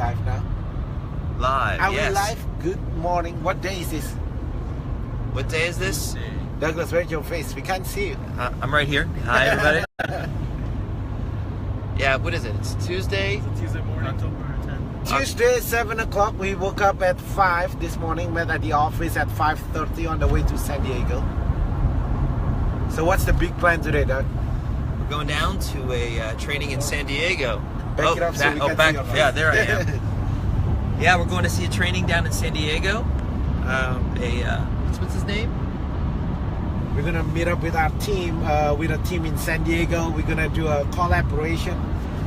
live now? Live, Are yes. we live? Good morning. What day is this? What day is this? Douglas, where's your face? We can't see you. I'm right here. Hi, everybody. Yeah, what is it? It's Tuesday? It's Tuesday morning, October 10th. Tuesday, 7 o'clock. We woke up at 5 this morning, met at the office at 5:30 on the way to San Diego. So what's the big plan today, Doug? We're going down to a training in San Diego. Back it up so we can see your face. Yeah, there I am. Yeah, we're going to see a training down in San Diego. What's his name? We're gonna meet up with our team, with a team in San Diego. We're gonna do a collaboration,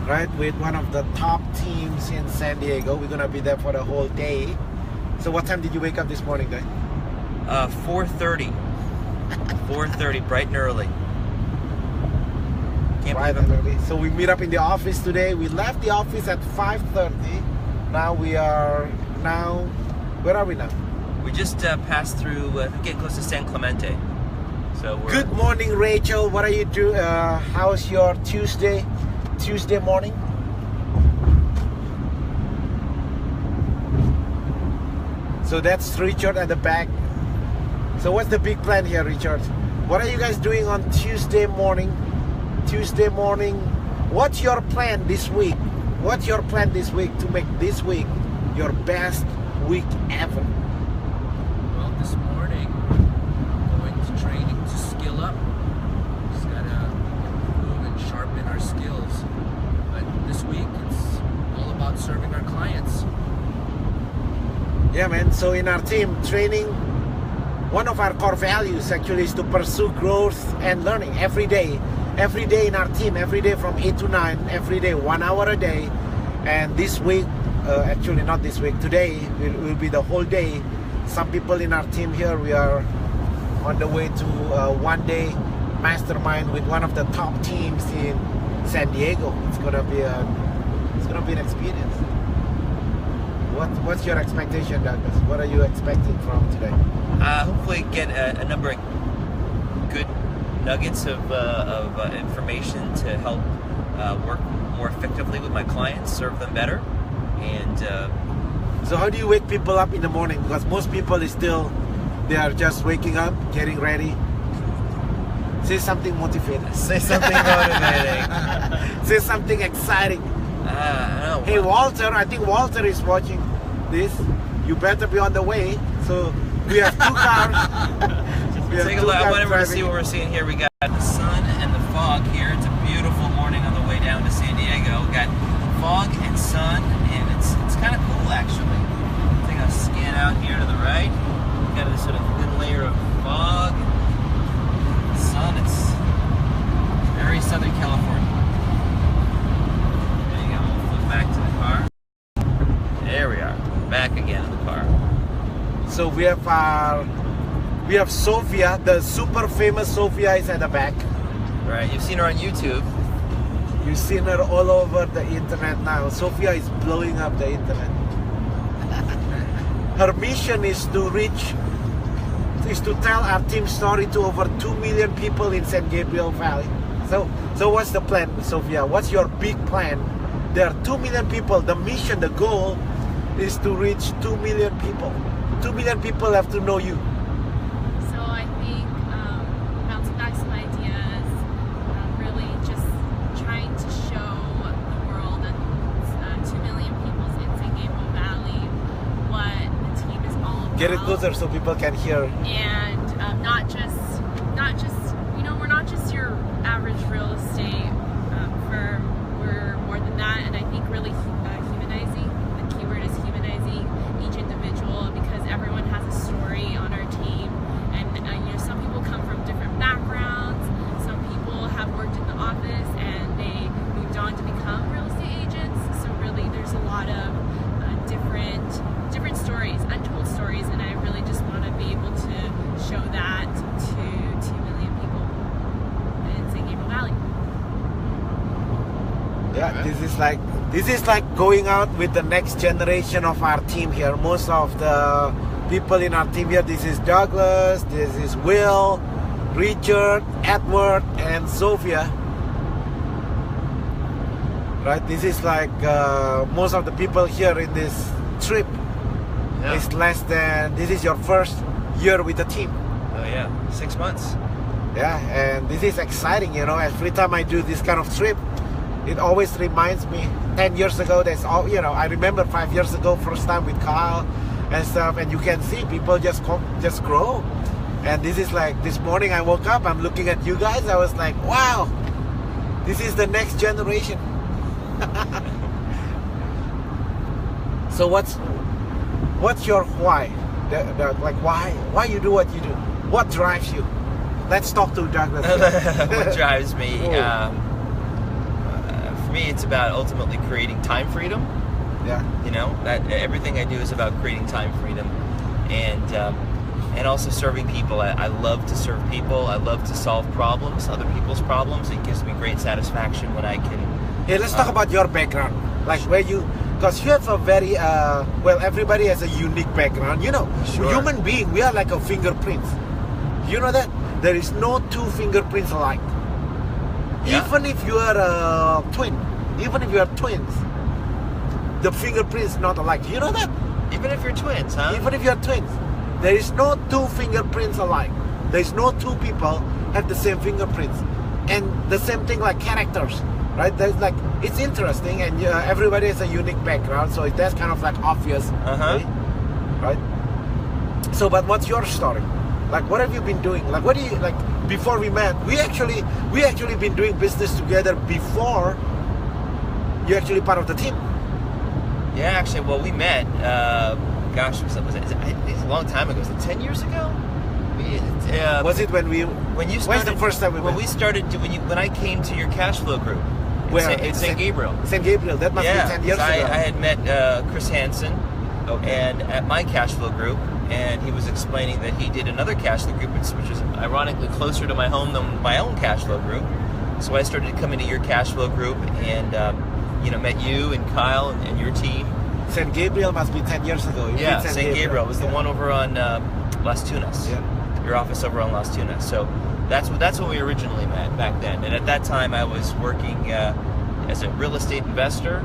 right, with one of the top teams in San Diego. We're gonna be there for the whole day. So what time did you wake up this morning, guys? 4:30. 4:30, bright and early. Can't Right, believe it. early. So we meet up in the office today. We left the office at 5:30. Now where are we now? We just passed through, getting close to San Clemente. So we're... Good morning, Rachel. What are you doing? How's your Tuesday morning? So that's Richard at the back. So what's the big plan here, Richard? What are you guys doing on Tuesday morning? What's your plan this week? What's your plan this week to make this week your best week ever? Well, this morning, going to training to skill up. Just gotta improve and sharpen our skills. But this week, it's all about serving our clients. Yeah, man. So in our team training, one of our core values actually is to pursue growth and learning every day. Every day in our team, every day from 8 to 9, every day, 1 hour a day. And this week, actually not this week, today will be the whole day. Some people in our team here, we are on the way to one day mastermind with one of the top teams in San Diego. It's gonna be an experience. What's your expectation, Douglas? What are you expecting from today? Hopefully get a number of good nuggets of information to help work more effectively with my clients, serve them better. And so how do you wake people up in the morning? Because most people they are just waking up, getting ready. Say something motivating. say something motivating. Say something exciting. I don't know. Hey, Walter, I think Walter is watching this. You better be on the way. So we have 2 cars. Take a look. I want everyone to see what we're seeing here. We got the sun and the fog here. It's a beautiful morning on the way down to San Diego. We got fog and sun, and it's kind of cool actually. Take a scan out here to the right. We got this sort of thin layer of fog, sun. It's very Southern California. There you go. We'll flip back to the car. There we are. Back again in the car. So we have Sophia, the super famous Sophia is at the back. Right. You've seen her on YouTube. You've seen her all over the internet now. Sophia is blowing up the internet. Her mission is to tell our team story to over 2 million people in San Gabriel Valley. So what's the plan, Sophia? What's your big plan? There are 2 million people. The mission, the goal is to reach 2 million people. 2 million people have to know you. So I think bouncing back some ideas, really just trying to show the world and 2 million people in San Gabriel Valley what the team is all about. Get it closer so people can hear. And not just we're not just your average real estate firm. We're more than that, and I think really humanizing. The keyword is humanizing each individual, because everyone has a story on our team, and some people come from different backgrounds. Some people have worked in the office and they moved on to become real estate agents. So really, there's a lot of different stories, untold stories, and I really just want to be able to show that to 2 million people in San Gabriel Valley. Yeah, this is like going out with the next generation of our team here. Most of the people in our team here, this is Douglas, this is Will, Richard, Edward, and Sophia. right? This is like most of the people here in this trip. Yeah. It's less than, this is your first year with the team. Oh yeah, 6 months. Yeah, and this is exciting, you know. Every time I do this kind of trip, it always reminds me 10 years ago. That's all, you know. I remember 5 years ago, first time with Kyle and stuff, and you can see people just grow. And this is like, this morning I woke up, I'm looking at you guys, I was like, wow, this is the next generation. So what's your why? Like why you do what you do? What drives you? Let's talk to Douglas. What drives me? For me, it's about ultimately creating time freedom. Yeah. You know, that everything I do is about creating time freedom, and also serving people. I love to serve people. I love to solve problems, other people's problems. It gives me great satisfaction when I can. Hey, let's talk about your background, like where you, because you have a very well, everybody has a unique background. You know, Sure. Human being, we are like a fingerprints. You know that there is no two fingerprints alike. Yeah. Even if you are a twin, even if you are twins, the fingerprints not alike. You know that? Even if you're twins, huh? Even if you are twins, there is no two fingerprints alike. There is no two people have the same fingerprints, and the same thing like characters, right? There's like, it's interesting, and everybody has a unique background, so that's kind of like obvious, right? So, but what's your story? Like, what have you been doing? Like, what do you, like, before we met, we actually been doing business together before you're actually part of the team. Yeah, actually, well, we met, gosh, was it a long time ago. Was it 10 years ago? Was it when we, when you started, when's the first time we met? When we started, when I came to your cash flow group. Where? In St. Gabriel. St. Gabriel, that must be 10 years ago. I had met Chris Hansen, and at my cash flow group, and he was explaining that he did another cash flow group, which was ironically closer to my home than my own cash flow group. So I started coming to your cash flow group, and met you and Kyle and your team. St. Gabriel must be 10 years ago. Yeah, St. Gabriel was the one over on Las Tunas. Yeah. Your office over on Las Tunas. So that's when we originally met back then. And at that time, I was working as a real estate investor,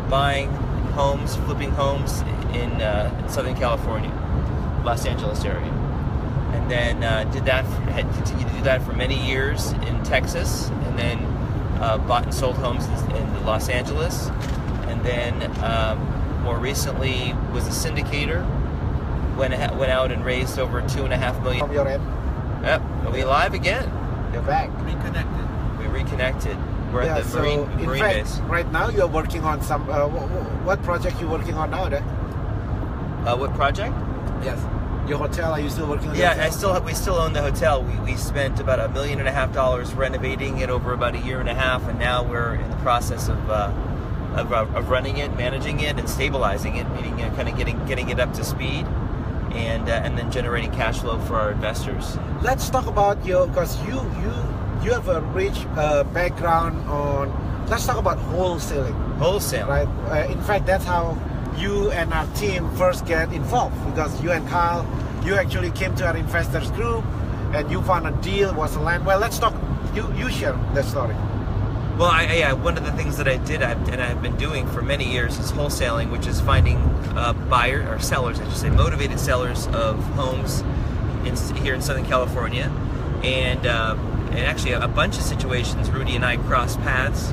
buying homes, flipping homes in Southern California, Los Angeles area. And then had continued to do that for many years in Texas, and then bought and sold homes in Los Angeles, and then more recently was a syndicator. Went out and raised over $2.5 million. From your end. Yep, are we live again? You're back. Reconnected. We reconnected. We're at the Marine base. Right now you're working on some. What project you working on now, then? What project? Yes. Your hotel. Are you still working on? Yeah, the hotel? we still own the hotel. We spent about $1.5 million renovating it over about a year and a half, and now we're in the process of running it, managing it, and stabilizing it, meaning kind of getting it up to speed, and then generating cash flow for our investors. Let's talk about because you have a rich background on. Let's talk about wholesaling. Wholesale, right? In fact, that's how you and our team first get involved, because you and Kyle, you actually came to our investors group, and you found a deal, was a land. Well, let's talk. You share that story. Well, one of the things that I did, and I've been doing for many years, is wholesaling, which is finding buyers, or sellers, I should say, motivated sellers of homes here in Southern California. And actually a bunch of situations, Rudy and I crossed paths.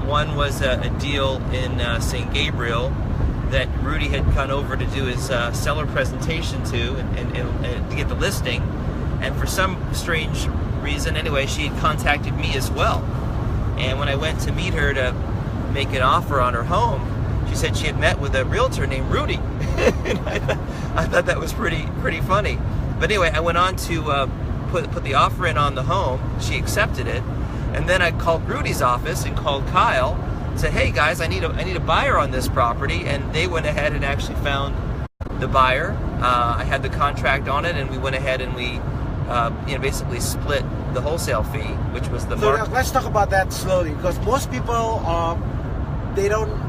One was a deal in St. Gabriel that Rudy had gone over to do his seller presentation to and to get the listing. And for some strange reason, anyway, she had contacted me as well. And when I went to meet her to make an offer on her home, she said she had met with a realtor named Rudy. And I thought that was pretty funny. But anyway, I went on to put the offer in on the home. She accepted it, and then I called Rudy's office and called Kyle. Said, "Hey guys, I need a buyer on this property," and they went ahead and actually found the buyer. I had the contract on it, and we went ahead and we basically split the wholesale fee, which was the market. Let's talk about that slowly, because most people they don't.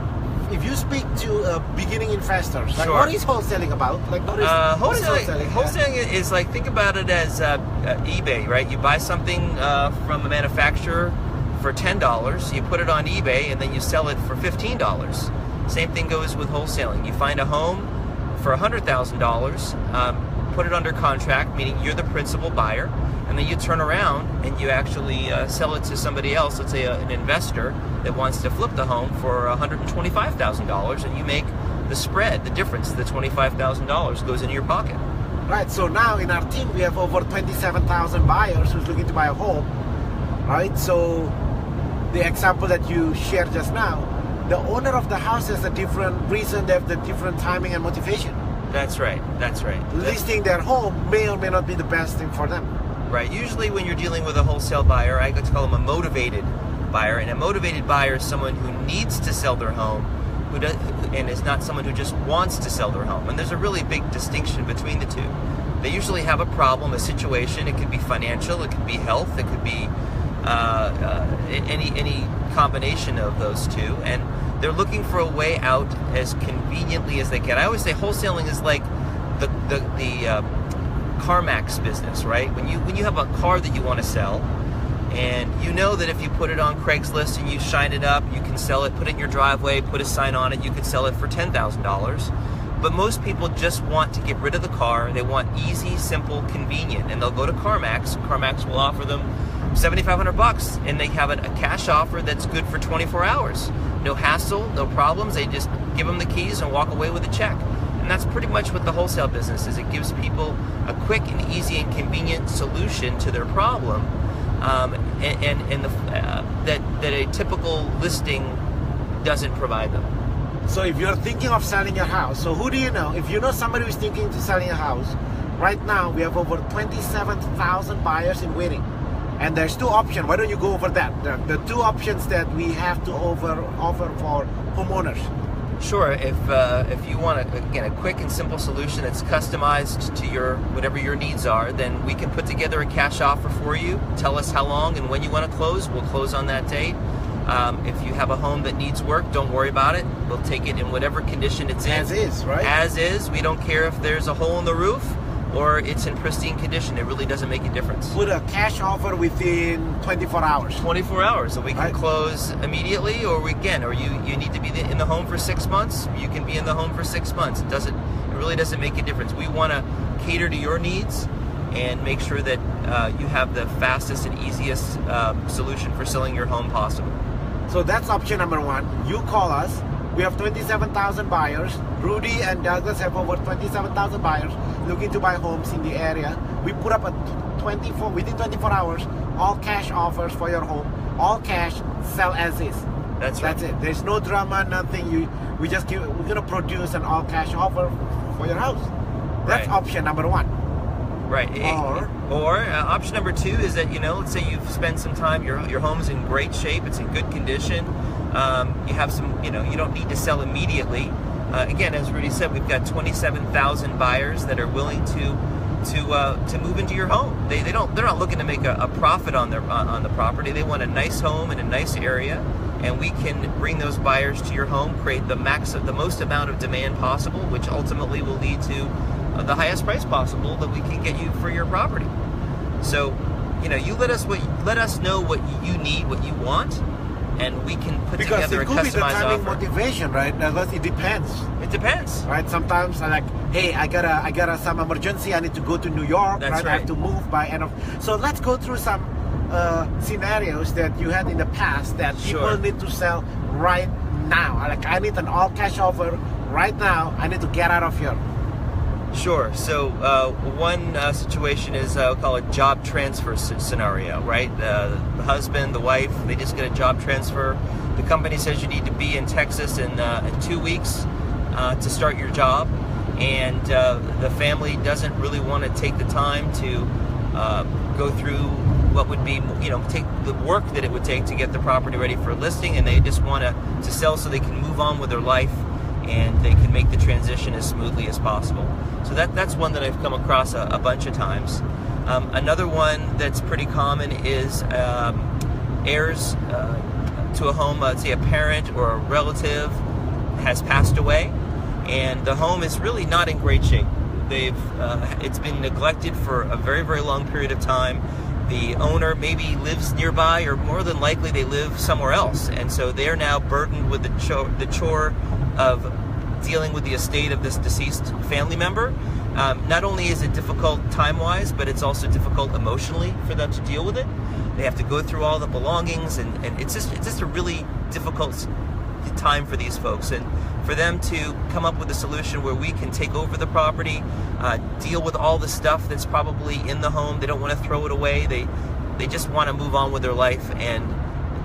If you speak to beginning investors, like, Sure. what is wholesaling about? Like, what is wholesaling? Wholesaling is like, think about it as eBay, right? You buy something from a manufacturer for $10, you put it on eBay, and then you sell it for $15. Same thing goes with wholesaling. You find a home for $100,000, put it under contract, meaning you're the principal buyer, and then you turn around and you actually sell it to somebody else, let's say an investor that wants to flip the home for $125,000, and you make the spread, the difference, the $25,000 goes into your pocket. Right, so now in our team we have over 27,000 buyers who's looking to buy a home, right? So the example that you shared just now, the owner of the house has a different reason, they have the different timing and motivation. That's right, that's right. Listing their home may or may not be the best thing for them. Right, usually when you're dealing with a wholesale buyer, I like to call them a motivated buyer, and a motivated buyer is someone who needs to sell their home, and is not someone who just wants to sell their home. And there's a really big distinction between the two. They usually have a problem, a situation. It could be financial, it could be health, it could be any combination of those two, and they're looking for a way out as conveniently as they can. I always say wholesaling is like the CarMax business, right? When you have a car that you want to sell, and you know that if you put it on Craigslist and you shine it up, you can sell it, put it in your driveway, put a sign on it, you can sell it for $10,000. But most people just want to get rid of the car. They want easy, simple, convenient, and they'll go to CarMax. CarMax will offer them $7,500, and they have a cash offer that's good for 24 hours. No hassle, no problems. They just give them the keys and walk away with a check. And that's pretty much what the wholesale business is. It gives people a quick and easy and convenient solution to their problem, that a typical listing doesn't provide them. So if you're thinking of selling your house, so who do you know? If you know somebody who's thinking to selling a house, right now we have over 27,000 buyers in waiting. And there's two options. Why don't you go over that? The two options that we have to offer for homeowners. Sure. If you want a quick and simple solution that's customized to your whatever your needs are, then we can put together a cash offer for you. Tell us how long and when you want to close. We'll close on that date. If you have a home that needs work, don't worry about it. We'll take it in whatever condition it's in. As is, right? As is. We don't care if there's a hole in the roof or it's in pristine condition. It really doesn't make a difference. Put a cash offer within 24 hours. 24 hours, so we can close immediately, or you need to be in the home for 6 months. You can be in the home for 6 months. It really doesn't make a difference. We want to cater to your needs and make sure that you have the fastest and easiest solution for selling your home possible. So that's option number one. You call us. We have 27,000 buyers. Rudy and Douglas have over 27,000 buyers looking to buy homes in the area. We put up within 24 hours, all cash offers for your home. All cash, sell as is. That's right. That's it. There's no drama, nothing. We're gonna produce an all cash offer for your house. That's option number one. Right. Or option number two is that, let's say you've spent some time, your home's in great shape, it's in good condition. You have some, you don't need to sell immediately. Again, as Rudy said, we've got 27,000 buyers that are willing to move into your home. They're not looking to make a profit on the property. They want a nice home in a nice area, and we can bring those buyers to your home, create the most amount of demand possible, which ultimately will lead to the highest price possible that we can get you for your property. So, you let us know what you need, what you want, and we can put together a customized offer. Because it could be the timing motivation, right? Because it depends. It depends, right? Sometimes I'm like, hey, I got some emergency. I need to go to New York. That's right. I have to move by end of. So let's go through some scenarios that you had in the past that people need to sell right now. Like, I need an all cash offer right now. I need to get out of here. Sure. So one situation is we'll call it job transfer scenario, right? The husband, the wife, they just get a job transfer. The company says you need to be in Texas in 2 weeks to start your job, and the family doesn't really want to take the time to go through what would be, take the work that it would take to get the property ready for listing, and they just want to sell so they can move on with their life and they can make the transition as smoothly as possible. So that's one that I've come across a bunch of times. Another one that's pretty common is heirs to a home. Let's say a parent or a relative has passed away, and the home is really not in great shape. It's been neglected for a very, very long period of time. The owner maybe lives nearby, or more than likely they live somewhere else, and so they're now burdened with the chore of dealing with the estate of this deceased family member. Not only is it difficult time-wise, but it's also difficult emotionally for them to deal with it. They have to go through all the belongings, and it's just a really difficult time for these folks. And for them to come up with a solution where we can take over the property, deal with all the stuff that's probably in the home. They don't want to throw it away. They just want to move on with their life and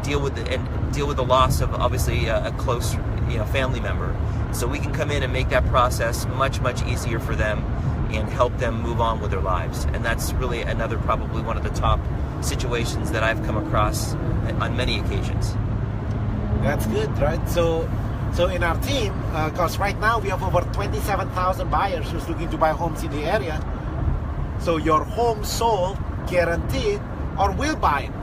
deal with the loss of obviously a close family member. So we can come in and make that process much easier for them and help them move on with their lives. And that's really another, probably one of the top situations that I've come across on many occasions. That's good, right? So in our team, because right now we have over 27,000 buyers who's looking to buy homes in the area. So your home sold, guaranteed, or will buy it.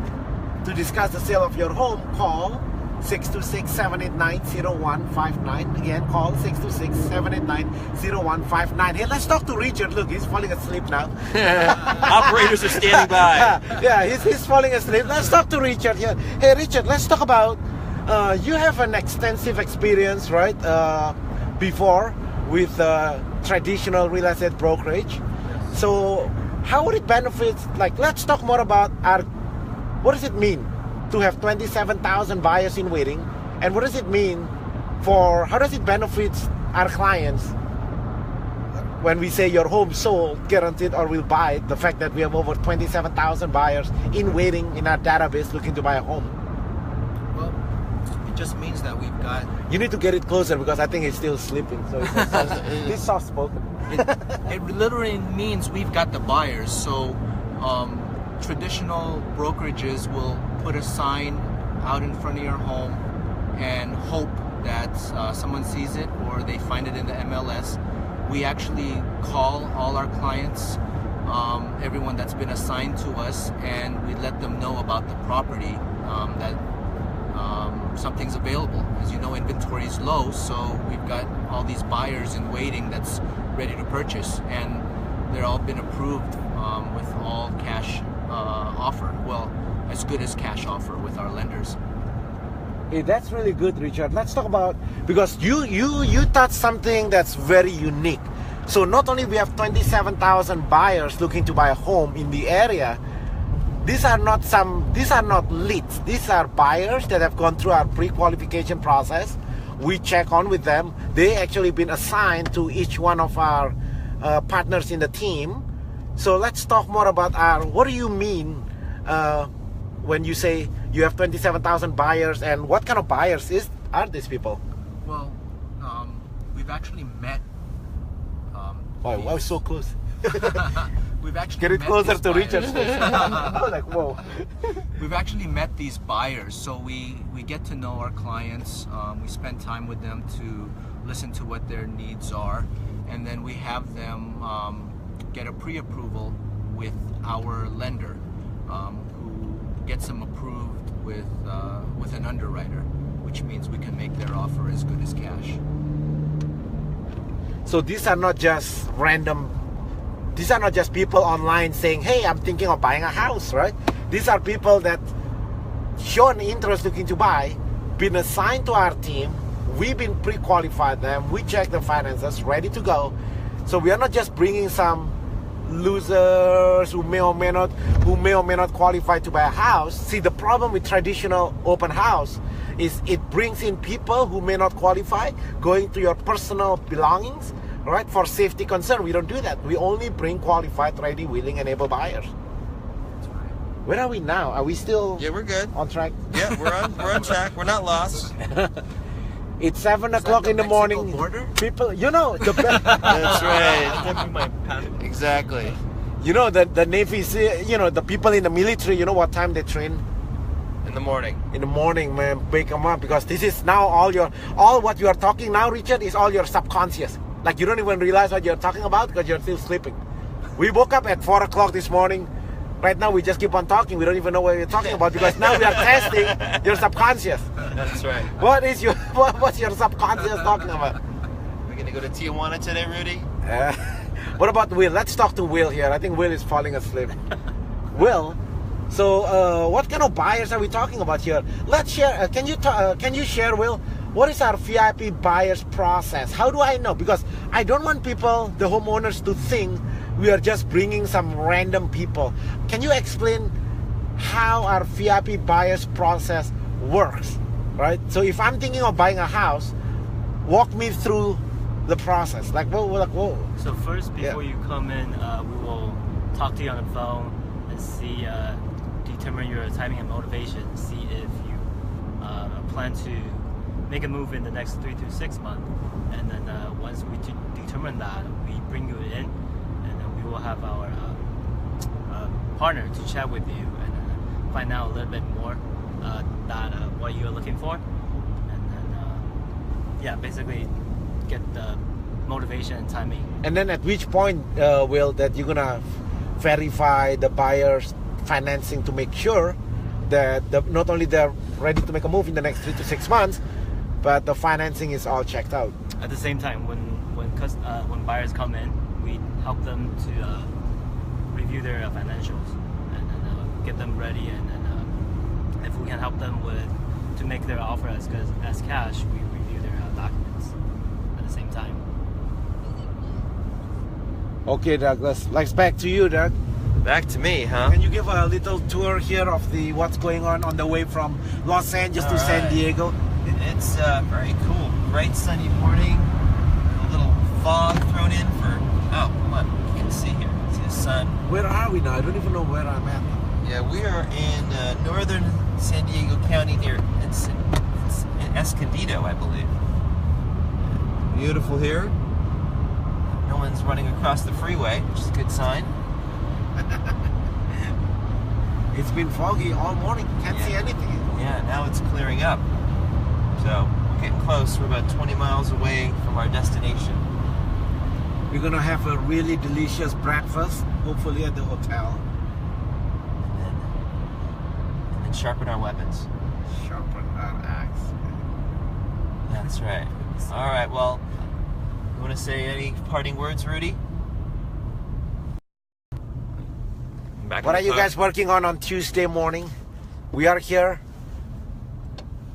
To discuss the sale of your home, call 626-789-0159. Again, call 626-789-0159. Hey, let's talk to Richard. Look, he's falling asleep now. Operators are standing by. Yeah, he's falling asleep. Let's talk to Richard here. Hey, Richard, let's talk about, you have an extensive experience, right, before with traditional real estate brokerage. Yes. So how would it benefit, let's talk more about what does it mean to have 27,000 buyers in waiting, and what does it mean how does it benefit our clients when we say your home sold, guaranteed, or will buy it, the fact that we have over 27,000 buyers in waiting in our database looking to buy a home? Well, it just means that we've got... You need to get it closer because I think he's still sleeping, so he's soft-spoken. It literally means we've got the buyers, so traditional brokerages will put a sign out in front of your home and hope that someone sees it or they find it in the MLS. We actually call all our clients, everyone that's been assigned to us, and we let them know about the property, that something's available. As you know, inventory is low, so we've got all these buyers in waiting that's ready to purchase, and they're all been approved with all cash offer. Well, as good as cash offer with our lenders. Hey, that's really good, Richard. Let's talk about, because you touched something that's very unique. So not only we have 27,000 buyers looking to buy a home in the area, these are not leads. These are buyers that have gone through our pre-qualification process. We check on with them. They actually been assigned to each one of our partners in the team. So let's talk more about what do you mean when you say you have 27,000 buyers, and what kind of buyers are these people? Well, we've actually met... I was so close. We've actually get it closer to Richard's face. I was like, whoa. We've actually met these buyers, so we get to know our clients. We spend time with them to listen to what their needs are, and then we have them get a pre-approval with our lender, who gets them approved with an underwriter, which means we can make their offer as good as cash. So these are not just people online saying, hey, I'm thinking of buying a house, right? These are people that show an interest looking to buy, been assigned to our team, we've been pre-qualified them, we check the finances, ready to go. So we are not just bringing some losers who may or may not qualify to buy a house. See, the problem with traditional open house is it brings in people who may not qualify, going to your personal belongings, right? For safety concern, we don't do that. We only bring qualified, ready, willing, and able buyers. That's right. Where are we now? Are we still? Yeah, we're good. On track. Yeah, we're on track. We're not lost. It's 7 o'clock in the morning. Border? People, the That's right. Exactly. The Navy, the people in the military, you know what time they train? In the morning. In the morning, man, wake them up, because this is now all what you are talking now, Richard, is all your subconscious. Like you don't even realize what you're talking about because you're still sleeping. We woke up at 4 o'clock this morning. Right now we just keep on talking. We don't even know what we're talking about because now we are testing your subconscious. That's right. What's your subconscious talking about? We're gonna go to Tijuana today, Rudy. What about Will? Let's talk to Will here. I think Will is falling asleep. Will, So what kind of buyers are we talking about here? Let's share. Can you share, Will? What is our VIP buyers process? How do I know? Because I don't want people, the homeowners, to think we are just bringing some random people. Can you explain how our VIP buyers process works, right? So if I'm thinking of buying a house, walk me through the process. Whoa. So first, before you come in, we will talk to you on the phone and see, determine your timing and motivation, see if you plan to make a move in the next 3 to 6 months. And then once we determine that, we bring you in, and then we will have our partner to chat with you and find out a little bit more what you're looking for, and then basically get the motivation and timing. And then at which point, Will, that you're gonna verify the buyer's financing to make sure that not only they're ready to make a move in the next 3 to 6 months, but the financing is all checked out. At the same time, when buyers come in, we help them to review their financials and then get them ready, and then if we can help them to make their offer as good as cash, we review their documents at the same time. Okay, Douglas. Let's back to you, Doug. Back to me, huh? Can you give a little tour here of what's going on the way from Los Angeles to San Diego? It's very cool. Bright sunny morning. A little fog thrown in for. Oh, come on! You can see here. See the sun. Where are we now? I don't even know where I'm at. Yeah, we are in northern San Diego County near it's in Escondido, I believe. Beautiful here. No one's running across the freeway, which is a good sign. It's been foggy all morning. Can't see anything. Yeah, now it's clearing up. So we're getting close. We're about 20 miles away from our destination. We're gonna have a really delicious breakfast, hopefully at the hotel. And then sharpen our weapons. Sharpen our axe. That's right. All right. Well, you want to say any parting words, Rudy? What are you guys working on Tuesday morning? We are here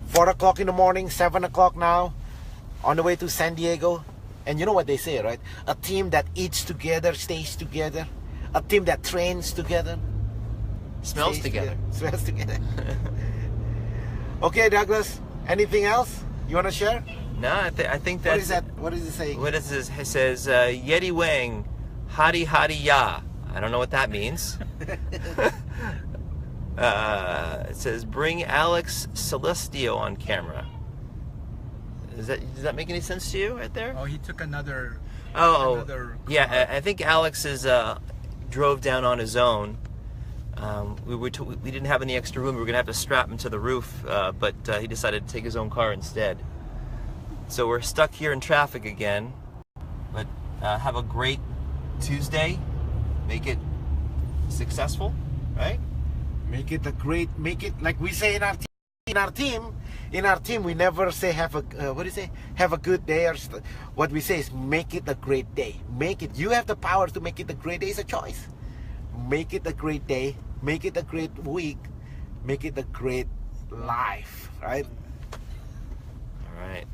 4 o'clock in the morning, 7 o'clock now, on the way to San Diego. And you know what they say, right? A team that eats together stays together. A team that trains together smells together. Smells together. Okay, Douglas, anything else you want to share? No, I think that's... What is that? What is it saying? What is this? It says, Yeti Wang, Hadi Hadi Ya. I don't know what that means. It says, bring Alex Celestio on camera. Does that make any sense to you right there? Oh, he took another... Yeah, I think Alex drove down on his own. We didn't have any extra room. We were going to have to strap him to the roof, but he decided to take his own car instead. So we're stuck here in traffic again. But have a great Tuesday. Make it successful, right? Make it like we say in our team. We never say have a good day, or what we say is make it a great day. Make it. You have the power to make it a great day. It's a choice. Make it a great day. Make it a great week. Make it a great life, right? All right.